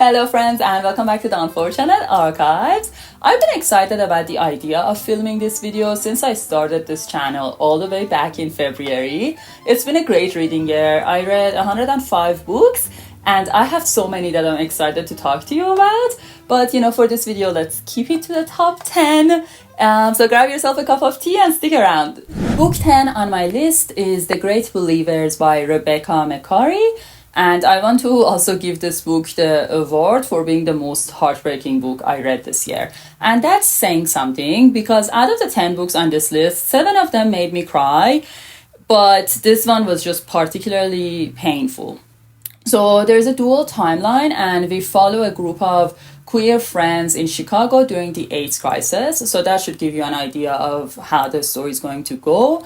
Hello friends and welcome back to the Unfortunate Archives. I've been excited about the idea of filming this video since I started this channel all the way back in February. It's been a great reading year. I read 105 books and I have so many that I'm excited to talk to you about. But for this video, let's keep it to the top 10. So grab yourself a cup of tea and stick around. Book 10 on my list is The Great Believers by Rebecca Makkai. And I want to also give this book the award for being the most heartbreaking book I read this year. And that's saying something because out of the 10 books on this list, 7 of them made me cry. But this one was just particularly painful. So there's a dual timeline and we follow a group of queer friends in Chicago during the AIDS crisis. So that should give you an idea of how the story is going to go.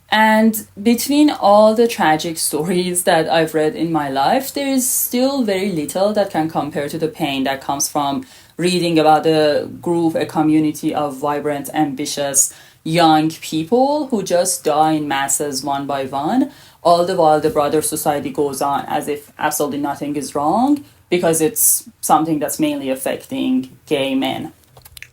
And between all the tragic stories that I've read in my life, there is still very little that can compare to the pain that comes from reading about a group, a community of vibrant, ambitious, young people who just die in masses one by one, all the while the broader society goes on as if absolutely nothing is wrong because it's something that's mainly affecting gay men.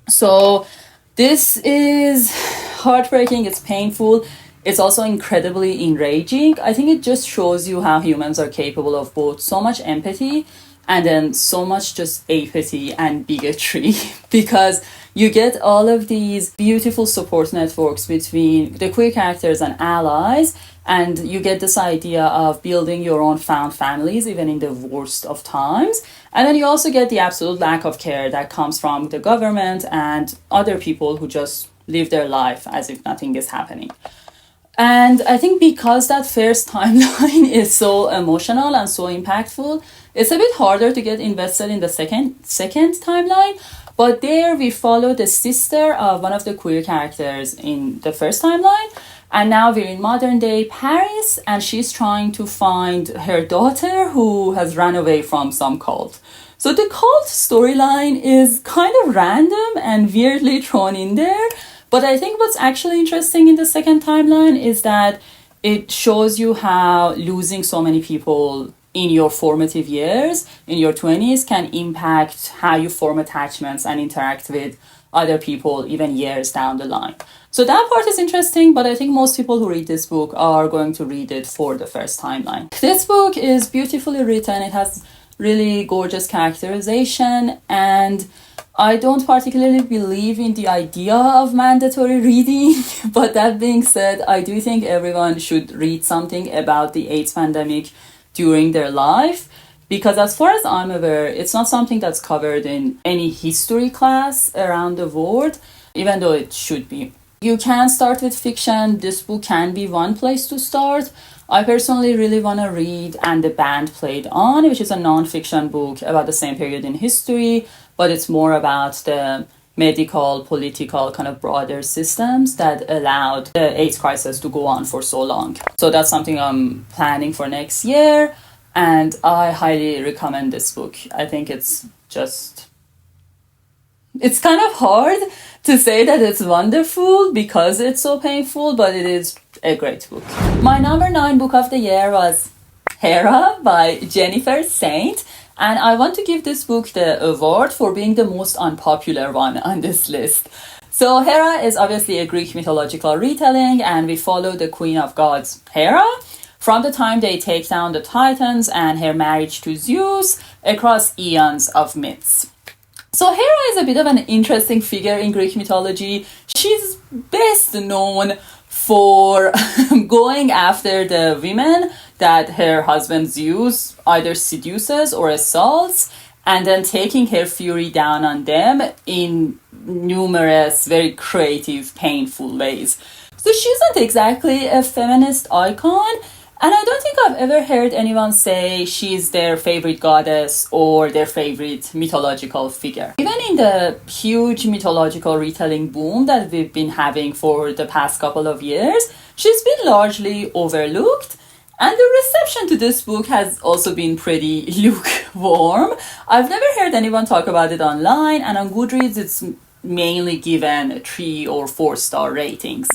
So this is heartbreaking, it's painful. It's also incredibly enraging. I think it just shows you how humans are capable of both so much empathy and then so much just apathy and bigotry because you get all of these beautiful support networks between the queer characters and allies, and you get this idea of building your own found families even in the worst of times. And then you also get the absolute lack of care that comes from the government and other people who just live their life as if nothing is happening. And I think because that first timeline is so emotional and so impactful, it's a bit harder to get invested in the second timeline. But there we follow the sister of one of the queer characters in the first timeline. And now we're in modern day Paris and she's trying to find her daughter who has run away from some cult. So the cult storyline is kind of random and weirdly thrown in there. But I think what's actually interesting in the second timeline is that it shows you how losing so many people in your formative years, in your 20s, can impact how you form attachments and interact with other people even years down the line. So that part is interesting, but I think most people who read this book are going to read it for the first timeline. This book is beautifully written. It has really gorgeous characterization, and I don't particularly believe in the idea of mandatory reading, but that being said, I do think everyone should read something about the AIDS pandemic during their life, because as far as I'm aware, it's not something that's covered in any history class around the world, even though it should be. You can start with fiction. This book can be one place to start. I personally really want to read And the Band Played On, which is a non-fiction book about the same period in history, but it's more about the medical, political, kind of broader systems that allowed the AIDS crisis to go on for so long. So that's something I'm planning for next year, and I highly recommend this book. I think it's kind of hard to say that it's wonderful because it's so painful, but it is a great book. My number 9 book of the year was Hera by Jennifer Saint. And I want to give this book the award for being the most unpopular one on this list. So Hera is obviously a Greek mythological retelling, and we follow the queen of gods, Hera, from the time they take down the Titans and her marriage to Zeus across eons of myths. So Hera is a bit of an interesting figure in Greek mythology. She's best known for going after the women that her husband Zeus either seduces or assaults, and then taking her fury down on them in numerous, very creative, painful ways. So she's not exactly a feminist icon, and I don't think I've ever heard anyone say she's their favorite goddess or their favorite mythological figure. Even in the huge mythological retelling boom that we've been having for the past couple of years, she's been largely overlooked. And the reception to this book has also been pretty lukewarm. I've never heard anyone talk about it online, and on Goodreads it's mainly given 3 or 4 star ratings.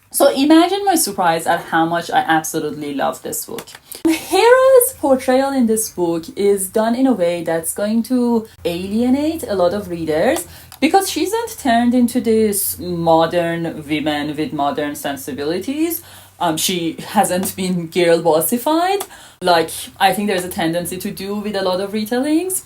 So imagine my surprise at how much I absolutely love this book. Hera's portrayal in this book is done in a way that's going to alienate a lot of readers because she isn't turned into this modern woman with modern sensibilities. She hasn't been girl bossified, like I think there's a tendency to do with a lot of retellings.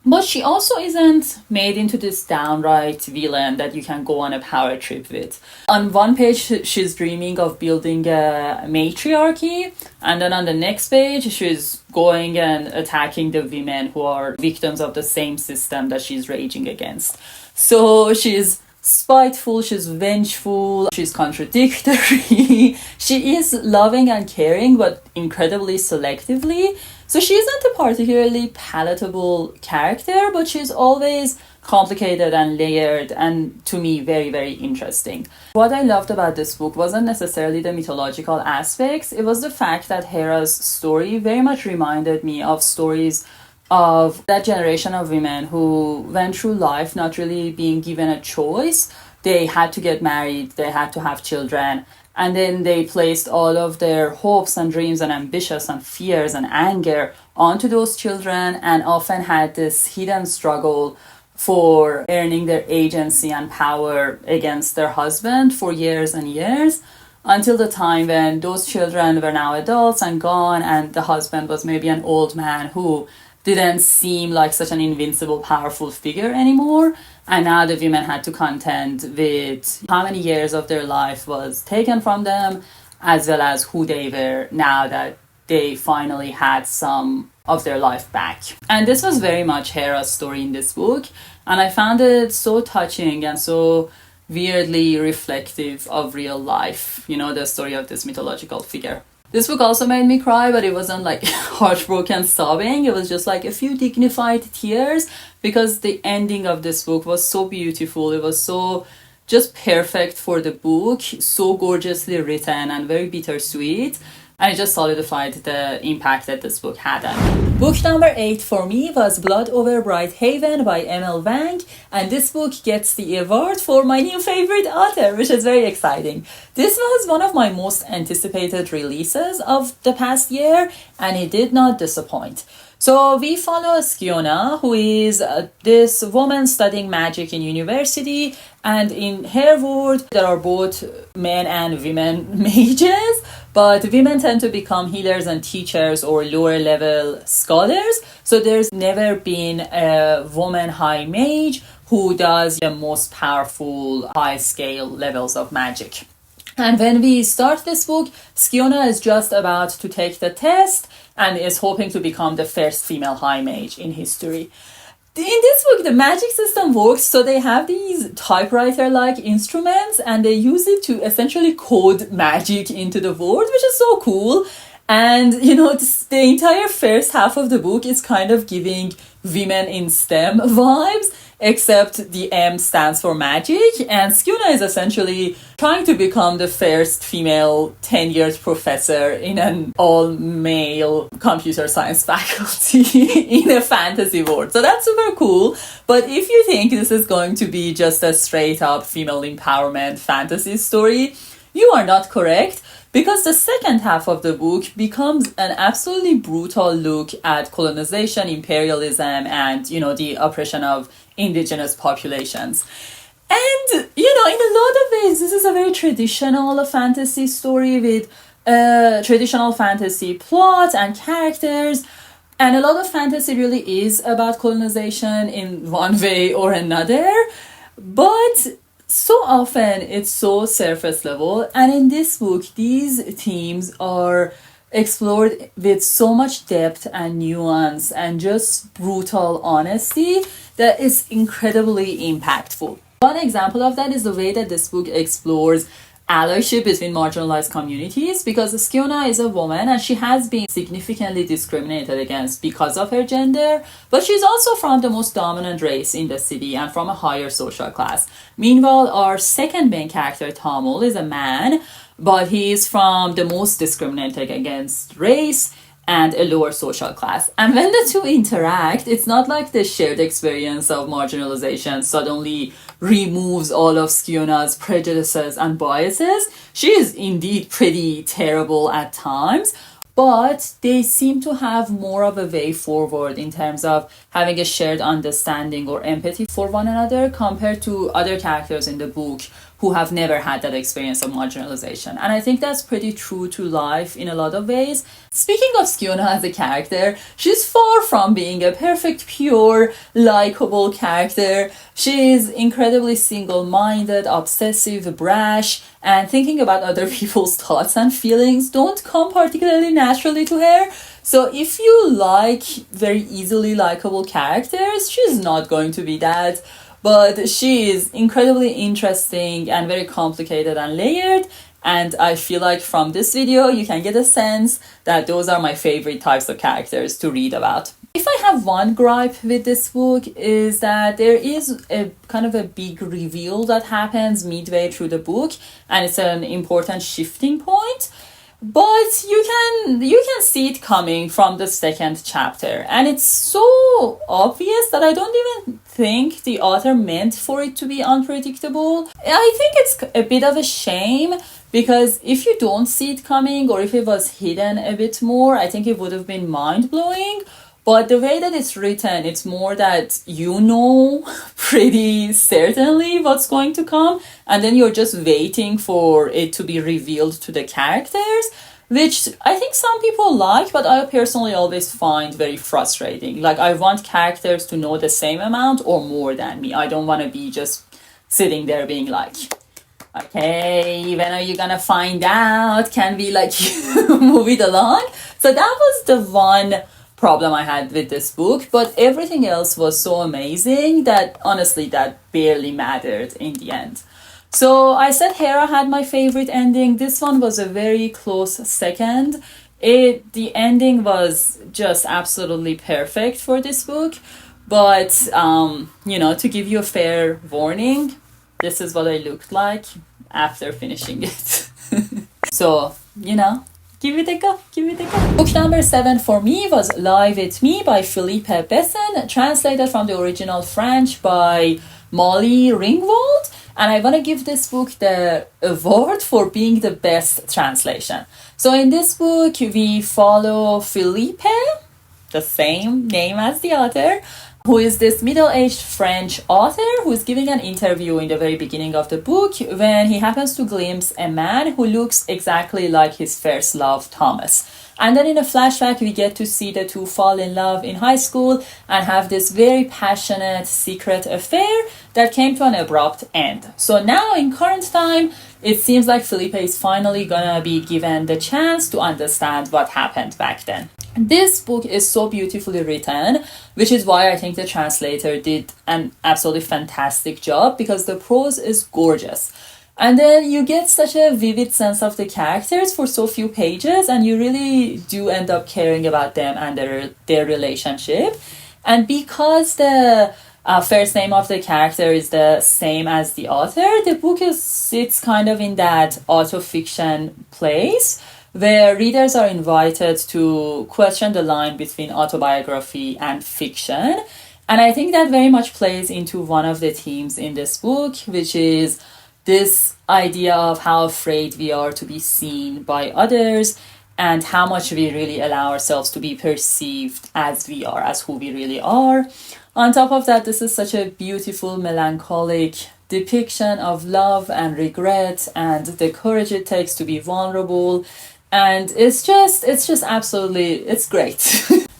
But she also isn't made into this downright villain that you can go on a power trip with. On one page, she's dreaming of building a matriarchy, and then on the next page, she's going and attacking the women who are victims of the same system that she's raging against. So she's spiteful, she's vengeful, she's contradictory. She is loving and caring, but incredibly selectively. So she isn't a particularly palatable character, but she's always complicated and layered, and to me very, very interesting. What I loved about this book wasn't necessarily the mythological aspects, it was the fact that Hera's story very much reminded me of stories of that generation of women who went through life not really being given a choice. They had to get married, they had to have children, and then they placed all of their hopes and dreams and ambitions and fears and anger onto those children, and often had this hidden struggle for earning their agency and power against their husband for years and years, until the time when those children were now adults and gone, and the husband was maybe an old man who didn't seem like such an invincible, powerful figure anymore. And now the women had to contend with how many years of their life was taken from them, as well as who they were now that they finally had some of their life back. And this was very much Hera's story in this book, and I found it so touching and so weirdly reflective of real life, you know, the story of this mythological figure. This book also made me cry, but it wasn't like heartbroken sobbing. It was just like a few dignified tears, because the ending of this book was so beautiful. It was so just perfect for the book, so gorgeously written and very bittersweet. And it just solidified the impact that this book had on me. Book number 8 for me was Blood Over Bright Haven by Wang, and this book gets the award for my new favorite author, which is very exciting. This was one of my most anticipated releases of the past year, and it did not disappoint. So we follow Skiona, who is this woman studying magic in university, and in her world there are both men and women mages, but women tend to become healers and teachers or lower level scholars. So there's never been a woman high mage who does the most powerful high scale levels of magic. And when we start this book, Skiona is just about to take the test and is hoping to become the first female high mage in history. In this book, the magic system works, so they have these typewriter-like instruments and they use it to essentially code magic into the world, which is so cool. And, you know, the entire first half of the book is kind of giving women in STEM vibes, except the M stands for magic, and Skiona is essentially trying to become the first female tenured professor in an all-male computer science faculty in a fantasy world. So that's super cool, but if you think this is going to be just a straight-up female empowerment fantasy story, you are not correct, because the second half of the book becomes an absolutely brutal look at colonization, imperialism, and, you know, the oppression of indigenous populations. And, you know, in a lot of ways, this is a very traditional fantasy story with traditional fantasy plot and characters. And a lot of fantasy really is about colonization in one way or another. But so often it's so surface level, and in this book these themes are explored with so much depth and nuance and just brutal honesty that is incredibly impactful. One example of that is the way that this book explores allyship between marginalized communities, because Skiona is a woman and she has been significantly discriminated against because of her gender, but she's also from the most dominant race in the city and from a higher social class. Meanwhile, our second main character, Tamil, is a man, but he is from the most discriminated against race, and a lower social class. And when the two interact, it's not like the shared experience of marginalization suddenly removes all of Skiona's prejudices and biases. She is indeed pretty terrible at times, but they seem to have more of a way forward in terms of having a shared understanding or empathy for one another compared to other characters in the book who have never had that experience of marginalization. And I think that's pretty true to life in a lot of ways. Speaking of Skiona as a character, she's far from being a perfect, pure, likable character. She is incredibly single-minded, obsessive, brash, and thinking about other people's thoughts and feelings don't come particularly naturally to her. So if you like very easily likable characters, she's not going to be that. But she is incredibly interesting and very complicated and layered. And I feel like from this video, you can get a sense that those are my favorite types of characters to read about. If I have one gripe with this book is that there is a kind of a big reveal that happens midway through the book, and it's an important shifting point. But you can see it coming from the second chapter, and it's so obvious that I don't even think the author meant for it to be unpredictable. I think it's a bit of a shame, because if you don't see it coming, or if it was hidden a bit more, I think it would have been mind-blowing. But the way that it's written, it's more that you know pretty certainly what's going to come, and then you're just waiting for it to be revealed to the characters, which I think some people like, but I personally always find very frustrating. Like, I want characters to know the same amount or more than me. I don't want to be just sitting there being like, okay, when are you gonna find out? Can we like move it along? So that was the one problem I had with this book, but everything else was so amazing that honestly that barely mattered in the end. So I said Hera had my favorite ending. This one was a very close second. The ending was just absolutely perfect for this book, but you know, to give you a fair warning, this is what I looked like after finishing it. So, you know, give it a go, give it a go. Book number 7 for me was Lie With Me by Philippe Besson, translated from the original French by Molly Ringwald. And I want to give this book the award for being the best translation. So in this book, we follow Philippe, the same name as the author, who is this middle-aged French author who is giving an interview in the very beginning of the book when he happens to glimpse a man who looks exactly like his first love, Thomas. And then in a flashback, we get to see the two fall in love in high school and have this very passionate secret affair that came to an abrupt end. So now in current time, it seems like Philippe is finally gonna be given the chance to understand what happened back then. This book is so beautifully written, which is why I think the translator did an absolutely fantastic job, because the prose is gorgeous. And then you get such a vivid sense of the characters for so few pages, and you really do end up caring about them and their relationship. And because the first name of the character is the same as the author, the book sits kind of in that auto-fiction place where readers are invited to question the line between autobiography and fiction. And I think that very much plays into one of the themes in this book, which is this idea of how afraid we are to be seen by others and how much we really allow ourselves to be perceived as we are, as who we really are. On top of that, this is such a beautiful, melancholic depiction of love and regret and the courage it takes to be vulnerable. And it's just absolutely, it's great.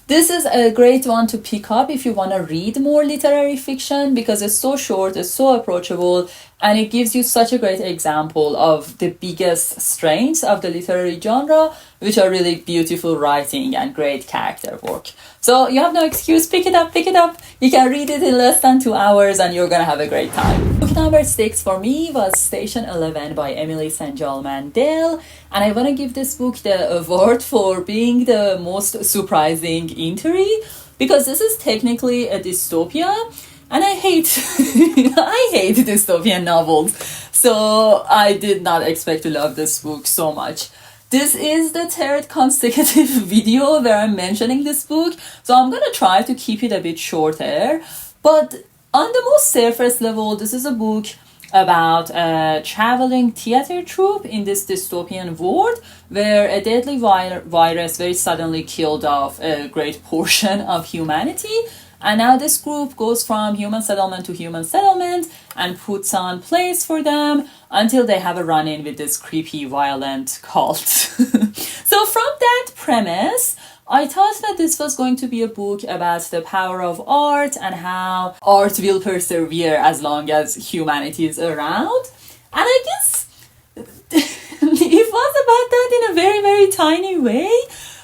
This is a great one to pick up if you want to read more literary fiction, because it's so short, it's so approachable, and it gives you such a great example of the biggest strengths of the literary genre, which are really beautiful writing and great character work. So you have no excuse, pick it up, pick it up. You can read it in less than 2 hours and you're gonna have a great time. Book number 6 for me was Station 11 by Emily St. John Mandel, and I want to give this book the award for being the most surprising entry, because this is technically a dystopia, and I hate I hate dystopian novels, so I did not expect to love this book so much. This is the third consecutive video where I'm mentioning this book, so I'm gonna try to keep it a bit shorter. But on the most surface level, this is a book about a traveling theater troupe in this dystopian world where a deadly virus very suddenly killed off a great portion of humanity. And now this group goes from human settlement to human settlement and puts on plays for them until they have a run-in with this creepy, violent cult. So from that premise, I thought that this was going to be a book about the power of art and how art will persevere as long as humanity is around. And I guess it was about that in a very, very tiny way,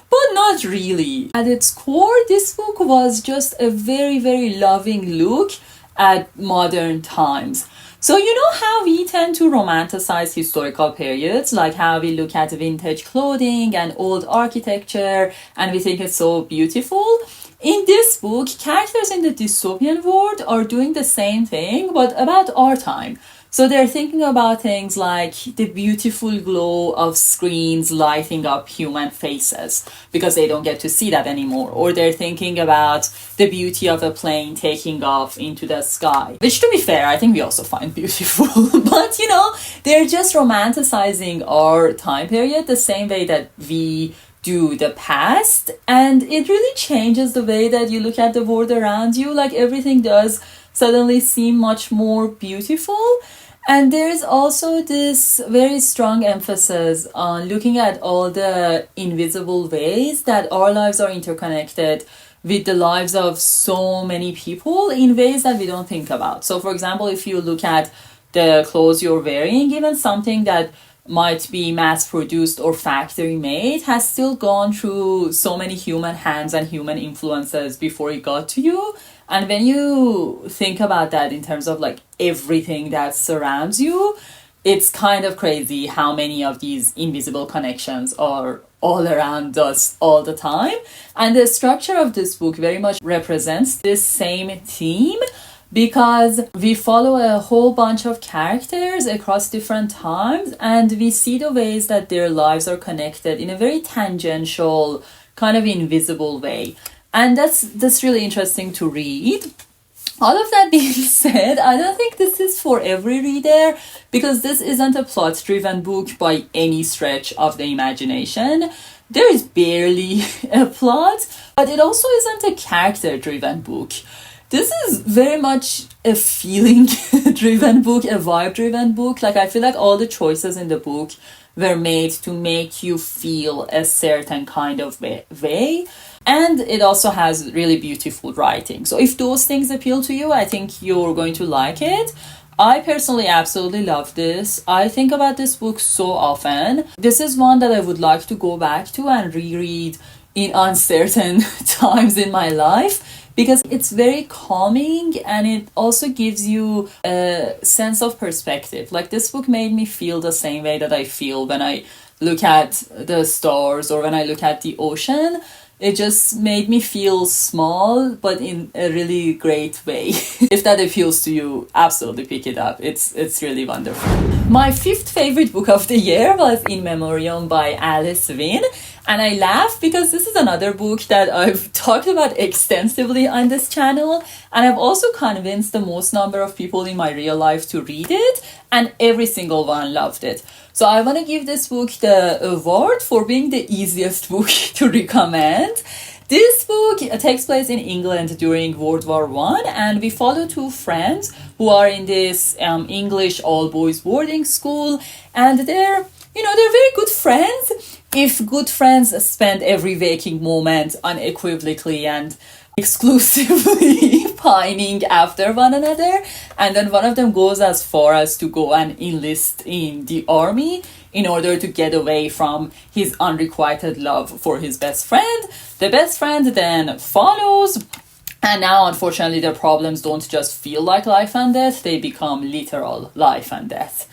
but not really. At its core, this book was just a very, very loving look at modern times. So you know how we tend to romanticize historical periods, like how we look at vintage clothing and old architecture and we think it's so beautiful? In this book, characters in the dystopian world are doing the same thing, but about our time. So they're thinking about things like the beautiful glow of screens lighting up human faces because they don't get to see that anymore. Or they're thinking about the beauty of a plane taking off into the sky, which, to be fair, I think we also find beautiful. But, you know, they're just romanticizing our time period the same way that we do the past. And it really changes the way that you look at the world around you. Like, everything does suddenly seem much more beautiful. And there's also this very strong emphasis on looking at all the invisible ways that our lives are interconnected with the lives of so many people in ways that we don't think about. So, for example, if you look at the clothes you're wearing, even something that might be mass-produced or factory-made has still gone through so many human hands and human influences before it got to you. And when you think about that in terms of like everything that surrounds you, it's kind of crazy how many of these invisible connections are all around us all the time. And the structure of this book very much represents this same theme, because we follow a whole bunch of characters across different times and we see the ways that their lives are connected in a very tangential, kind of invisible way. And that's really interesting to read. All of that being said, I don't think this is for every reader, because this isn't a plot-driven book by any stretch of the imagination. There is barely a plot, but it also isn't a character-driven book. This is very much a feeling-driven book, a vibe-driven book. Like, I feel like all the choices in the book were made to make you feel a certain kind of way. And it also has really beautiful writing. So if those things appeal to you, I think you're going to like it. I personally absolutely love this. I think about this book so often. This is one that I would like to go back to and reread in uncertain times in my life, because it's very calming and it also gives you a sense of perspective. Like, this book made me feel the same way that I feel when I look at the stars or when I look at the ocean. It just made me feel small, but in a really great way. If that appeals to you, absolutely pick it up. It's really wonderful. My fifth favorite book of the year was In Memoriam by Alice Winn. And I laugh because this is another book that I've talked about extensively on this channel. And I've also convinced the most number of people in my real life to read it. And every single one loved it. So I want to give this book the award for being the easiest book to recommend. This book takes place in England during World War I, and we follow two friends who are in this English all-boys boarding school, and they're very good friends. If good friends spend every waking moment unequivocally and exclusively pining after one another, and then one of them goes as far as to go and enlist in the army in order to get away from his unrequited love for his best friend. The best friend then follows, and now unfortunately their problems don't just feel like life and death, they become literal life and death.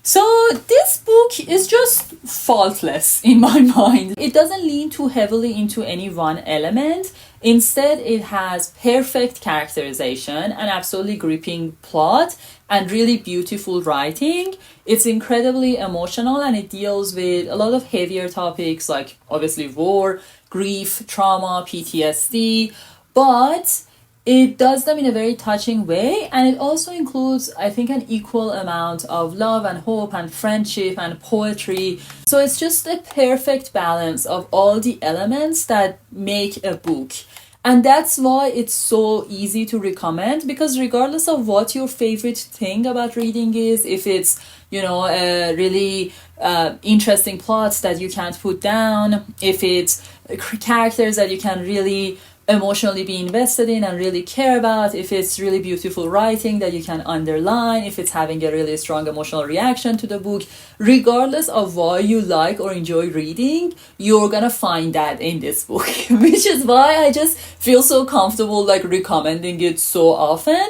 So this book is just faultless in my mind. It doesn't lean too heavily into any one element. Instead, it has perfect characterization, an absolutely gripping plot, and really beautiful writing. It's incredibly emotional, and it deals with a lot of heavier topics like obviously war, grief, trauma, PTSD, but it does them in a very touching way, and it also includes, I think, an equal amount of love and hope and friendship and poetry. So it's just a perfect balance of all the elements that make a book. And that's why it's so easy to recommend, because regardless of what your favorite thing about reading is, if it's, a really interesting plots that you can't put down, if it's characters that you can really emotionally be invested in and really care about, if it's really beautiful writing that you can underline, if it's having a really strong emotional reaction to the book, regardless of why you like or enjoy reading, you're gonna find that in this book. Which is why I just feel so comfortable recommending it so often.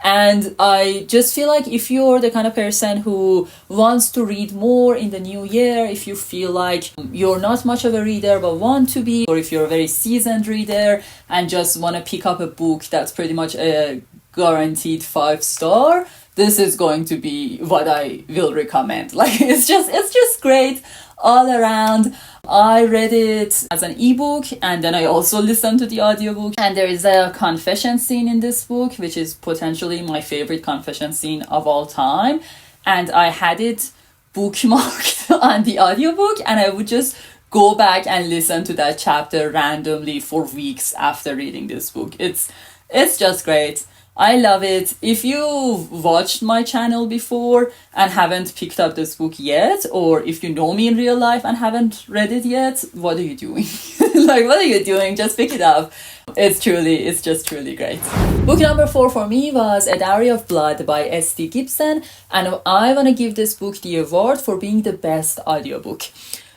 And I just feel like if you're the kind of person who wants to read more in the new year, if you feel like you're not much of a reader but want to be, or if you're a very seasoned reader and just want to pick up a book that's pretty much a guaranteed 5-star, this is going to be what I will recommend. It's just great all around. I read it as an ebook, and then I also listened to the audiobook, and there is a confession scene in this book which is potentially my favorite confession scene of all time, and I had it bookmarked on the audiobook, and I would just go back and listen to that chapter randomly for weeks after reading this book. It's just great. I love it. If you've watched my channel before and haven't picked up this book yet, or if you know me in real life and haven't read it yet, what are you doing? What are you doing? Just pick it up. It's just truly great. Book number 4 for me was A Dowry of Blood by S.D. Gibson, and I want to give this book the award for being the best audiobook.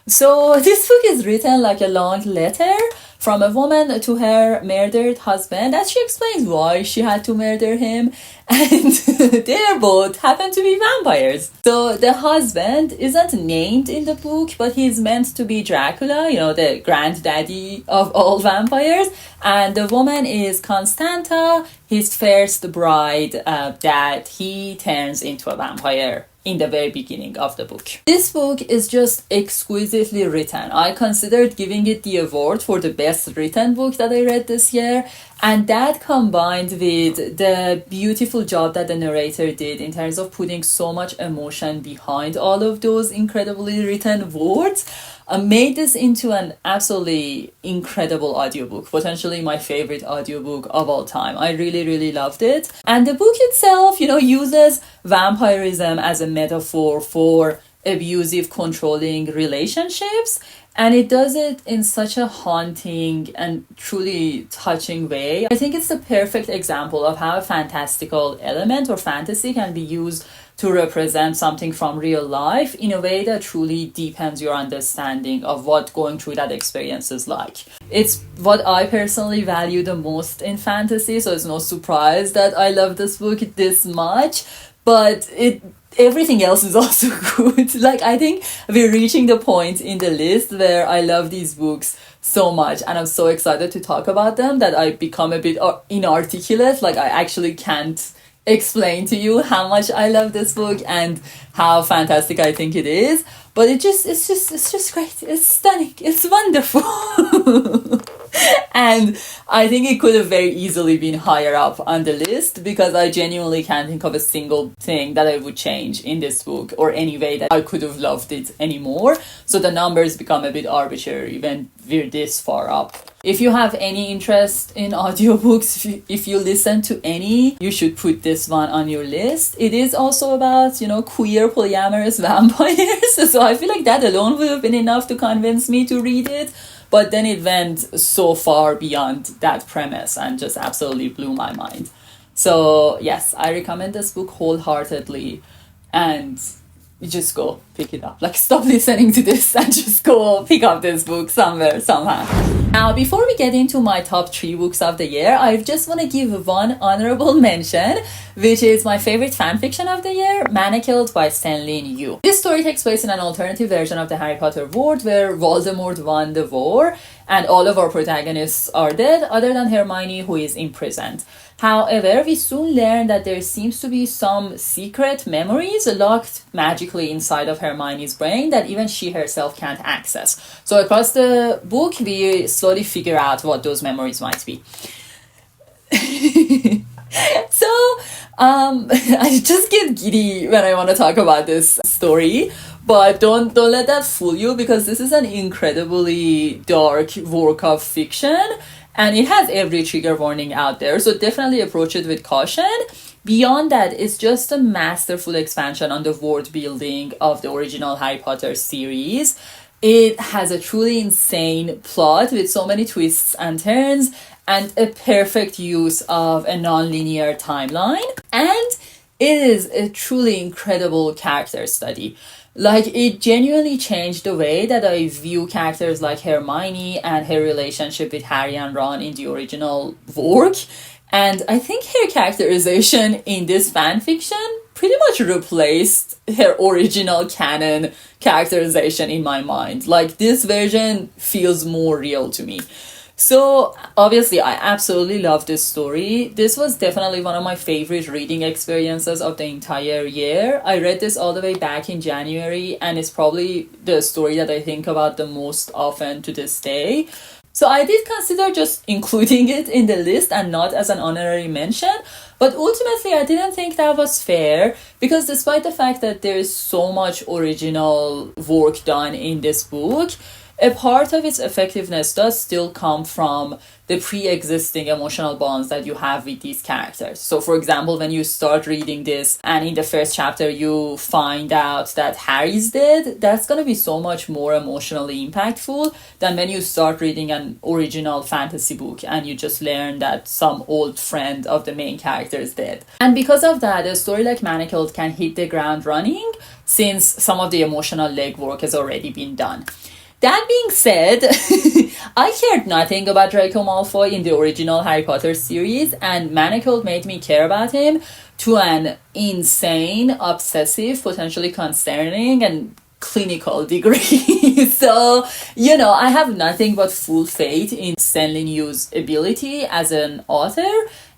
So this book is written like a long letter from a woman to her murdered husband, and she explains why she had to murder him, and they both happen to be vampires. So the husband isn't named in the book, but he's meant to be Dracula, the granddaddy of all vampires, and the woman is Constanta, his first bride, that he turns into a vampire in the very beginning of the book. This book is just exquisitely written. I considered giving it the award for the best written book that I read this year, and that combined with the beautiful job that the narrator did in terms of putting so much emotion behind all of those incredibly written words, made this into an absolutely incredible audiobook, potentially my favorite audiobook of all time. I really, really loved it. And the book itself, uses vampirism as a metaphor for abusive, controlling relationships. And it does it in such a haunting and truly touching way. I think it's the perfect example of how a fantastical element or fantasy can be used to represent something from real life in a way that truly deepens your understanding of what going through that experience is like. It's what I personally value the most in fantasy, so it's no surprise that I love this book this much, but everything else is also good. I think we're reaching the point in the list where I love these books so much, and I'm so excited to talk about them that I become a bit inarticulate. I actually can't explain to you how much I love this book and how fantastic I think it is. But it's just great. It's stunning. It's wonderful. And I think it could have very easily been higher up on the list, because I genuinely can't think of a single thing that I would change in this book or any way that I could have loved it anymore. So the numbers become a bit arbitrary when we're this far up. If you have any interest in audiobooks, if you listen to any, you should put this one on your list. It is also about, queer polyamorous vampires. So I feel like that alone would have been enough to convince me to read it. But then it went so far beyond that premise and just absolutely blew my mind. So yes, I recommend this book wholeheartedly, and you just go pick it up. Stop listening to this and just go pick up this book somewhere, somehow. Now, before we get into my top 3 books of the year, I just want to give one honorable mention which is my favorite fanfiction of the year, Manacled by SenlinYu. This story takes place in an alternative version of the Harry Potter world where Voldemort won the war and all of our protagonists are dead other than Hermione, who is imprisoned. However, we soon learn that there seems to be some secret memories locked magically inside of Hermione's brain that even she herself can't access. So across the book, we slowly figure out what those memories might be. So, I just get giddy when I want to talk about this story, but don't let that fool you, because this is an incredibly dark work of fiction, and it has every trigger warning out there, so definitely approach it with caution. Beyond that, it's just a masterful expansion on the world building of the original Harry Potter series. It has a truly insane plot with so many twists and turns, and a perfect use of a non-linear timeline. And it is a truly incredible character study. Like, it genuinely changed the way that I view characters like Hermione and her relationship with Harry and Ron in the original work. And I think her characterization in this fanfiction pretty much replaced her original canon characterization in my mind. Like, this version feels more real to me. So obviously I absolutely love this story. This was definitely one of my favorite reading experiences of the entire year. I read this all the way back in January, and it's probably the story that I think about the most often to this day. So I did consider just including it in the list and not as an honorary mention, but ultimately I didn't think that was fair, because despite the fact that there is so much original work done in this book, a part of its effectiveness does still come from the pre-existing emotional bonds that you have with these characters. So for example, when you start reading this and in the first chapter you find out that Harry's dead, that's going to be so much more emotionally impactful than when you start reading an original fantasy book and you just learn that some old friend of the main character is dead. And because of that, a story like Manacled can hit the ground running, since some of the emotional legwork has already been done. That being said, I cared nothing about Draco Malfoy in the original Harry Potter series, and Manacled made me care about him to an insane, obsessive, potentially concerning, and clinical degree. So, I have nothing but full faith in SenlinYu's ability as an author.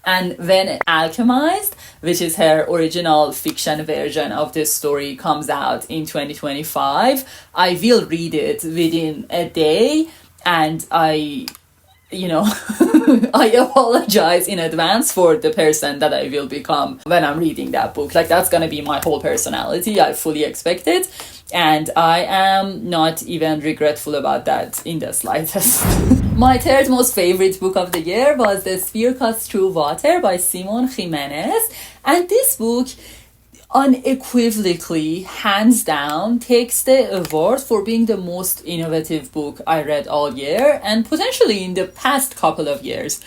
And when Alchemized, which is her original fiction version of this story, comes out in 2025, I will read it within a day, and I apologize in advance for the person that I will become when I'm reading that book. Like, that's gonna be my whole personality. I fully expect it, and I am not even regretful about that in the slightest. My third most favorite book of the year was The Sphere Cuts Through Water by Simon Jimenez, and this book unequivocally, hands down, takes the award for being the most innovative book I read all year, and potentially in the past couple of years.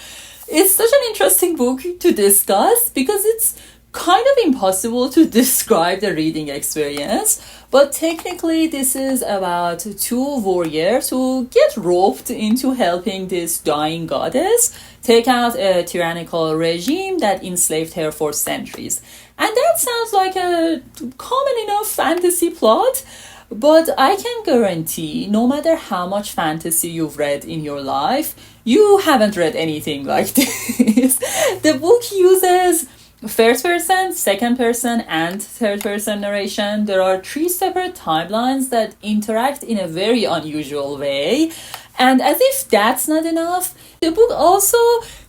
It's such an interesting book to discuss because it's kind of impossible to describe the reading experience, but technically this is about two warriors who get roped into helping this dying goddess take out a tyrannical regime that enslaved her for centuries. And that sounds like a common enough fantasy plot, but I can guarantee no matter how much fantasy you've read in your life, you haven't read anything like this. The book uses first person, second person, and third person narration. There are 3 separate timelines that interact in a very unusual way. And as if that's not enough, the book also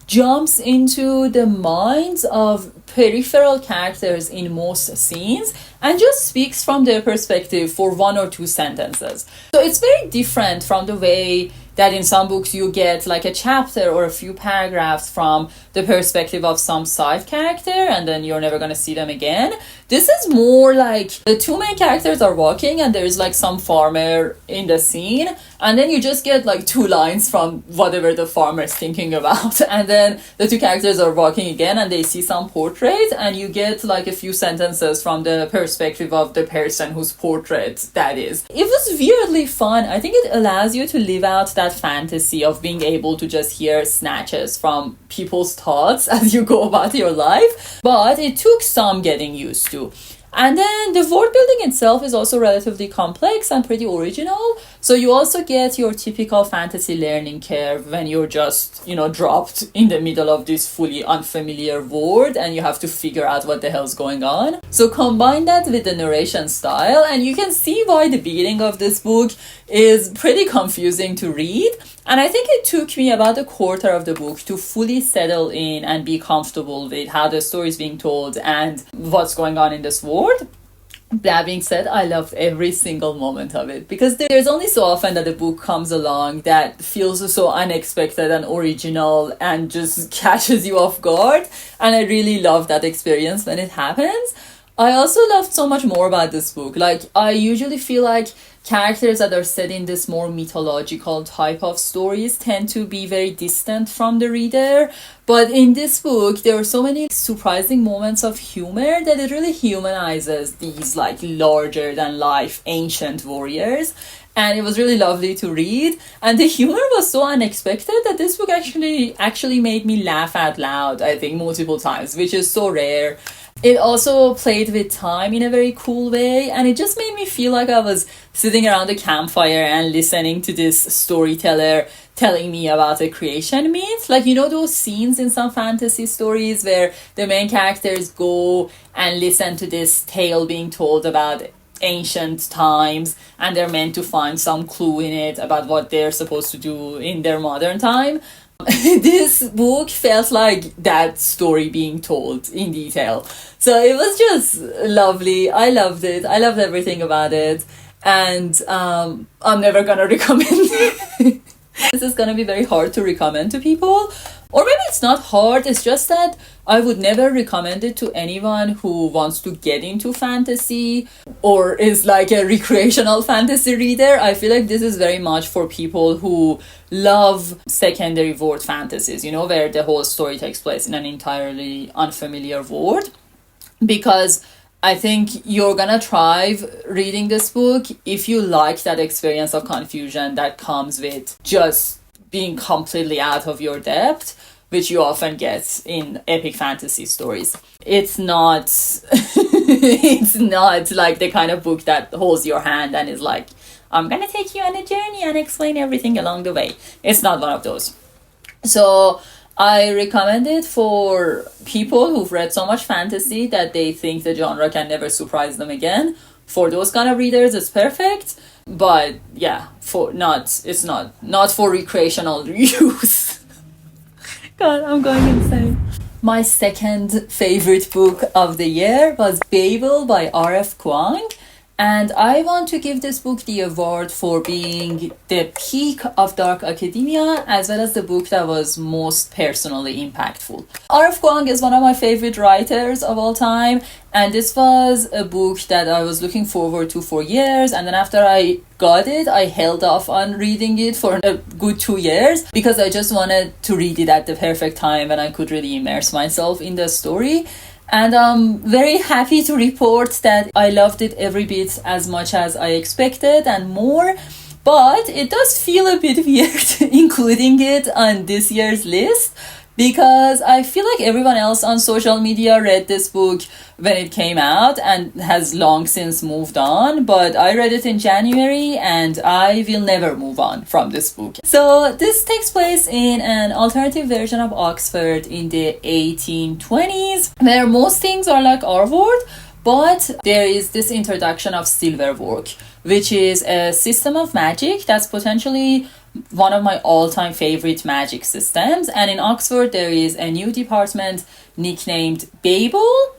jumps into the minds of peripheral characters in most scenes and just speaks from their perspective for 1 or 2 sentences. So it's very different from the way that in some books you get like a chapter or a few paragraphs from the perspective of some side character and then you're never going to see them again. This is more like the 2 main characters are walking and there's like some farmer in the scene, and then you just get like 2 lines from whatever the farmer is thinking about, and then the 2 characters are walking again and they see some portrait and you get like a few sentences from the perspective of the person whose portrait that is. It was weirdly fun. I think it allows you to live out that that fantasy of being able to just hear snatches from people's thoughts as you go about your life, but it took some getting used to. And then the world building itself is also relatively complex and pretty original. So you also get your typical fantasy learning curve when you're just, dropped in the middle of this fully unfamiliar world and you have to figure out what the hell's going on. So combine that with the narration style and you can see why the beginning of this book is pretty confusing to read. And I think it took me about a quarter of the book to fully settle in and be comfortable with how the story is being told and what's going on in this world. That being said, I loved every single moment of it because there's only so often that a book comes along that feels so unexpected and original and just catches you off guard. And I really love that experience when it happens. I also loved so much more about this book. I usually feel like characters that are set in this more mythological type of stories tend to be very distant from the reader. But in this book, there are so many surprising moments of humor that it really humanizes these larger than life ancient warriors. And it was really lovely to read. And the humor was so unexpected that this book actually made me laugh out loud, I think, multiple times, which is so rare. It also played with time in a very cool way, and it just made me feel like I was sitting around a campfire and listening to this storyteller telling me about a creation myth. Those scenes in some fantasy stories where the main characters go and listen to this tale being told about ancient times, and they're meant to find some clue in it about what they're supposed to do in their modern time. This book felt like that story being told in detail. So it was just lovely. I loved it. I loved everything about it. And I'm never gonna recommend it. This is gonna be very hard to recommend to people. Or maybe it's not hard, it's just that I would never recommend it to anyone who wants to get into fantasy or is a recreational fantasy reader. I feel like this is very much for people who love secondary world fantasies, where the whole story takes place in an entirely unfamiliar world. Because I think you're gonna thrive reading this book if you like that experience of confusion that comes with just being completely out of your depth, which you often get in epic fantasy stories. It's not it's not the kind of book that holds your hand and is I'm gonna take you on a journey and explain everything along the way. It's not one of those. So I recommend it for people who've read so much fantasy that they think the genre can never surprise them again. For those kind of readers, it's perfect. But yeah, it's not for recreational use. God, I'm going insane. My second favorite book of the year was Babel by R F Kuang. And I want to give this book the award for being the peak of dark academia, as well as the book that was most personally impactful. R F Kuang is one of my favorite writers of all time, and this was a book that I was looking forward to for years, and then after I got it, I held off on reading it for a good 2 years because I just wanted to read it at the perfect time when I could really immerse myself in the story. And I'm very happy to report that I loved it every bit as much as I expected and more. But it does feel a bit weird including it on this year's list because I feel like everyone else on social media read this book when it came out and has long since moved on. But I read it in January and I will never move on from this book. So this takes place in an alternative version of Oxford in the 1820s, where most things are like our world, but there is this introduction of silverwork, which is a system of magic that's potentially one of my all-time favorite magic systems. And in Oxford, there is a new department nicknamed Babel.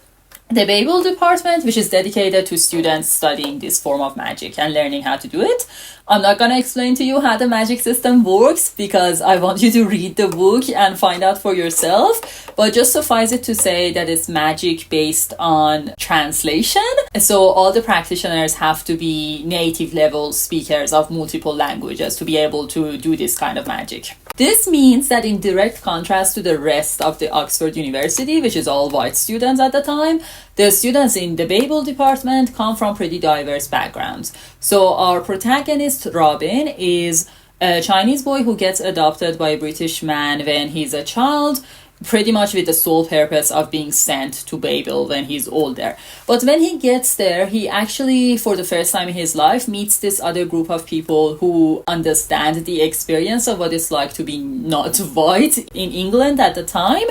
The Babel department, which is dedicated to students studying this form of magic and learning how to do it. I'm not going to explain to you how the magic system works because I want you to read the book and find out for yourself. But just suffice it to say that it's magic based on translation. So all the practitioners have to be native level speakers of multiple languages to be able to do this kind of magic. This means that in direct contrast to the rest of the Oxford University, which is all white students at the time, the students in the Babel department come from pretty diverse backgrounds. So our protagonist, Robin, is a Chinese boy who gets adopted by a British man when he's a child, pretty much with the sole purpose of being sent to Babel when he's older. But when he gets there, he actually, for the first time in his life, meets this other group of people who understand the experience of what it's like to be not white in England at the time.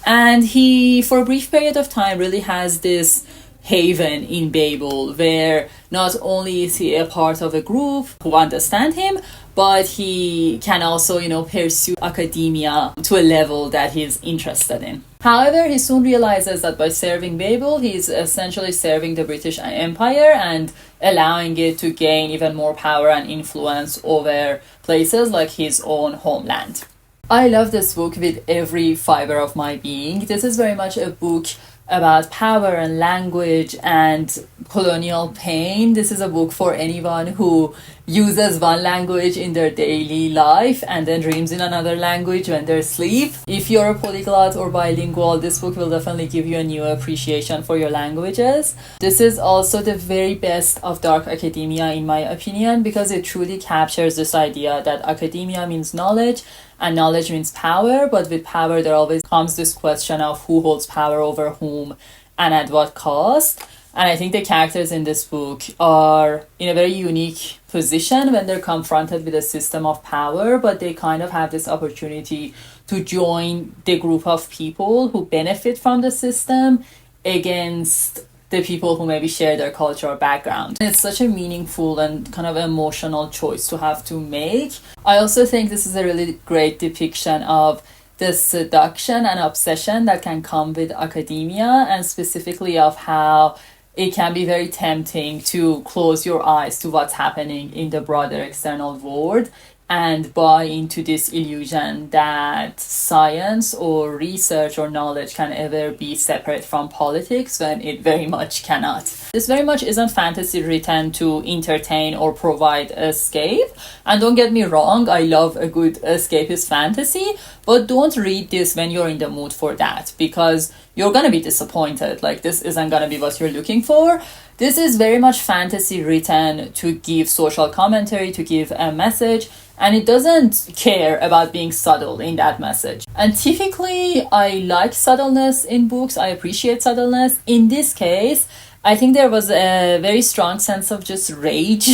And he, for a brief period of time, really has this haven in Babel, where not only is he a part of a group who understand him, but he can also, pursue academia to a level that he's interested in. However, he soon realizes that by serving Babel, he's essentially serving the British Empire and allowing it to gain even more power and influence over places like his own homeland. I love this book with every fiber of my being. This is very much a book about power and language and colonial pain. This is a book for anyone who uses one language in their daily life and then dreams in another language when they sleep. If you're a polyglot or bilingual, this book will definitely give you a new appreciation for your languages. This is also the very best of dark academia, in my opinion, because it truly captures this idea that academia means knowledge and knowledge means power, but with power there always comes this question of who holds power over whom and at what cost. And I think the characters in this book are in a very unique position when they're confronted with a system of power, but they kind of have this opportunity to join the group of people who benefit from the system against the people who maybe share their culture or background. It's such a meaningful and kind of emotional choice to have to make. I also think this is a really great depiction of the seduction and obsession that can come with academia, and specifically of how it can be very tempting to close your eyes to what's happening in the broader external world and buy into this illusion that science or research or knowledge can ever be separate from politics, when it very much cannot. This very much isn't fantasy written to entertain or provide escape. And don't get me wrong, I love a good escapist fantasy, but don't read this when you're in the mood for that, because you're gonna be disappointed. Like, this isn't gonna be what you're looking for. This is very much fantasy written to give social commentary, to give a message, and it doesn't care about being subtle in that message. And typically, I like subtleness in books. I appreciate subtleness. In this case, I think there was a very strong sense of just rage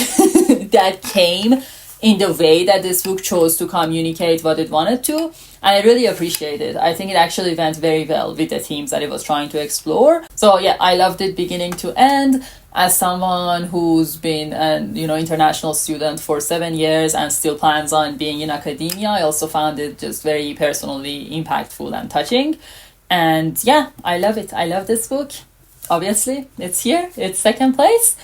that came in the way that this book chose to communicate what it wanted to. And I really appreciate it. I think it actually went very well with the themes that it was trying to explore. So yeah, I loved it beginning to end. As someone who's been an international student for 7 years and still plans on being in academia, I also found it just very personally impactful and touching. And yeah, I love it. I love this book. Obviously, it's here. It's second place.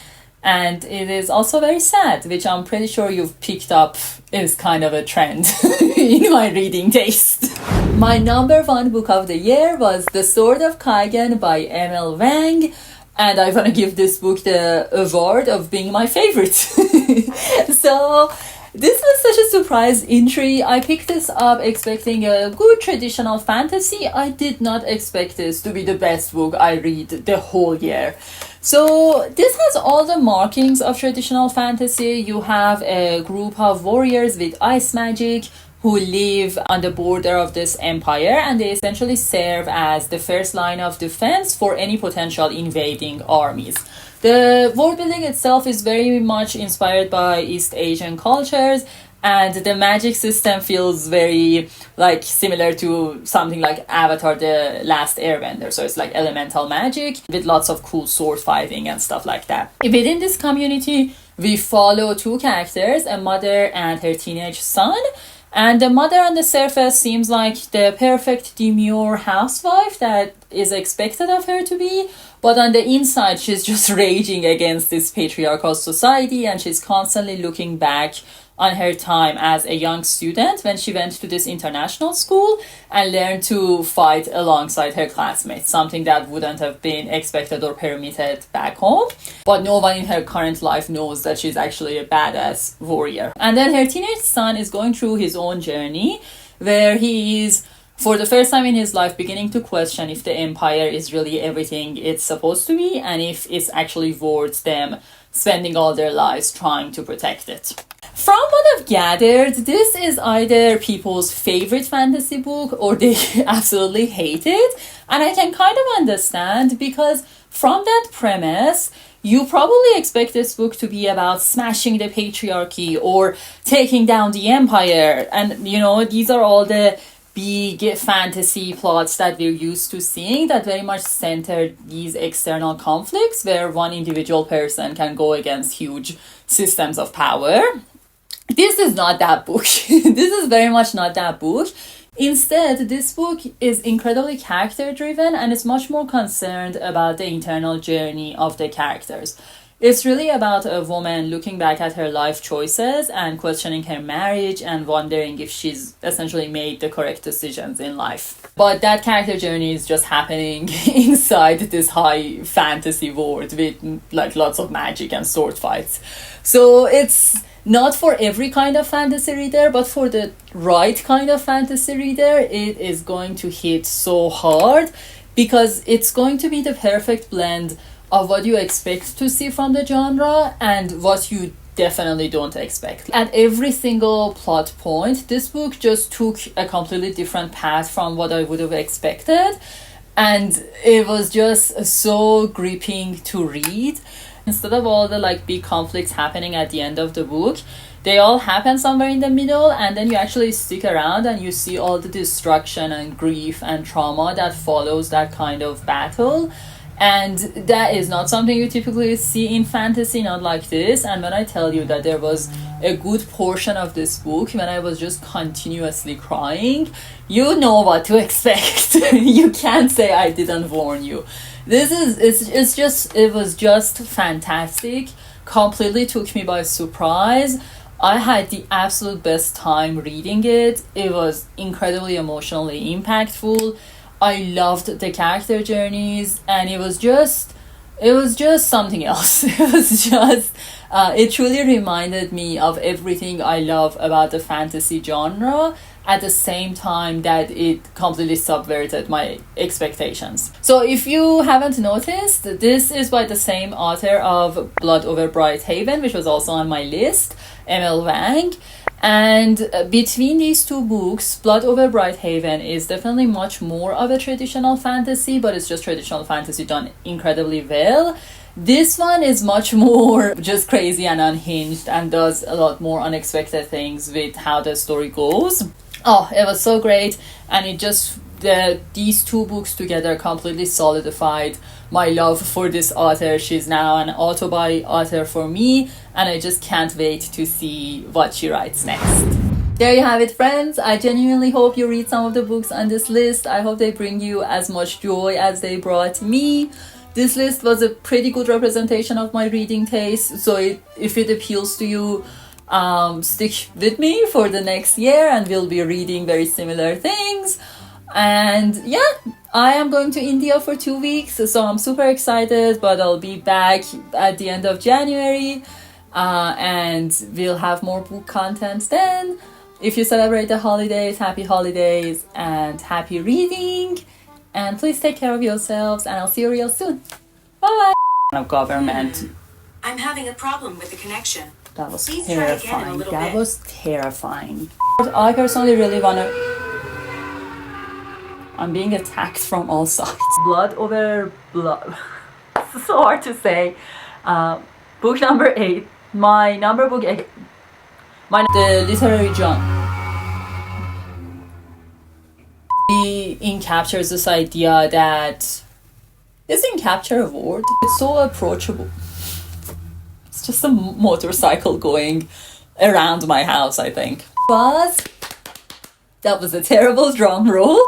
And it is also very sad, which I'm pretty sure you've picked up is kind of a trend in my reading taste. My number one book of the year was The Sword of Kaigan by M.L. Wang. And I want to give this book the award of being my favorite. So this was such a surprise entry. I picked this up expecting a good traditional fantasy. I did not expect this to be the best book I read the whole year. So this has all the markings of traditional fantasy. You have a group of warriors with ice magic who live on the border of this empire, and they essentially serve as the first line of defense for any potential invading armies. The world building itself is very much inspired by East Asian cultures, and the magic system feels very similar to something like Avatar: The Last Airbender. So it's like elemental magic with lots of cool sword fighting and stuff like that. Within this community, we follow two characters, a mother and her teenage son. And the mother on the surface seems like the perfect demure housewife that is expected of her to be. But on the inside, she's just raging against this patriarchal society, and she's constantly looking back on her time as a young student when she went to this international school and learned to fight alongside her classmates, something that wouldn't have been expected or permitted back home. But no one in her current life knows that she's actually a badass warrior. And then her teenage son is going through his own journey, where he is, for the first time in his life, beginning to question if the empire is really everything it's supposed to be, and if it's actually worth them spending all their lives trying to protect it. From what I've gathered, this is either people's favorite fantasy book or they absolutely hate it. And I can kind of understand, because from that premise, you probably expect this book to be about smashing the patriarchy or taking down the empire. And, you know, these are all the big fantasy plots that we're used to seeing that very much center these external conflicts where one individual person can go against huge systems of power. This is not that book. This is very much not that book. Instead, this book is incredibly character driven and is much more concerned about the internal journey of the characters. It's really about a woman looking back at her life choices and questioning her marriage and wondering if she's essentially made the correct decisions in life. But that character journey is just happening inside this high fantasy world with like lots of magic and sword fights. So it's not for every kind of fantasy reader, but for the right kind of fantasy reader, it is going to hit so hard because it's going to be the perfect blend of what you expect to see from the genre and what you definitely don't expect. At every single plot point, this book just took a completely different path from what I would have expected, and it was just so gripping to read. Instead of all the like big conflicts happening at the end of the book, they all happen somewhere in the middle, and then you actually stick around and you see all the destruction and grief and trauma that follows that kind of battle. And that is not something you typically see in fantasy, not like this. And when I tell you that there was a good portion of this book when I was just continuously crying, you know what to expect. You can't say I didn't warn you. It was just fantastic. Completely took me by surprise. I had the absolute best time reading it. It was incredibly emotionally impactful. I loved the character journeys, and it was just something else. It truly reminded me of everything I love about the fantasy genre, at the same time that it completely subverted my expectations. So if you haven't noticed, this is by the same author of Blood Over Bright Haven, which was also on my list, Wang. And between these two books, Blood Over Bright Haven is definitely much more of a traditional fantasy, but it's just traditional fantasy done incredibly well. This one is much more just crazy and unhinged and does a lot more unexpected things with how the story goes. Oh, it was so great, and these two books together completely solidified my love for this author. She's now an auto-buy author for me, and I just can't wait to see what she writes next. There you have it, friends. I genuinely hope you read some of the books on this list. I hope they bring you as much joy as they brought me. This list was a pretty good representation of my reading taste, so if it appeals to you, stick with me for the next year and we'll be reading very similar things. And yeah, I am going to India for 2 weeks, so I'm super excited, but I'll be back at the end of January, and we'll have more book content then. If you celebrate the holidays, happy holidays and happy reading, and please take care of yourselves, and I'll see you real soon. Bye. Of government. I'm having a problem with the connection. That was Please try again in a terrifying. little That bit. was terrifying. I personally really want to... I'm being attacked from all sides. Blood over blood. It's so hard to say. Book number 8. My number book... The literary genre. He encaptures this idea that... Is encapture a word? It's so approachable. It's just a motorcycle going around my house, I think. But that was a terrible drum roll.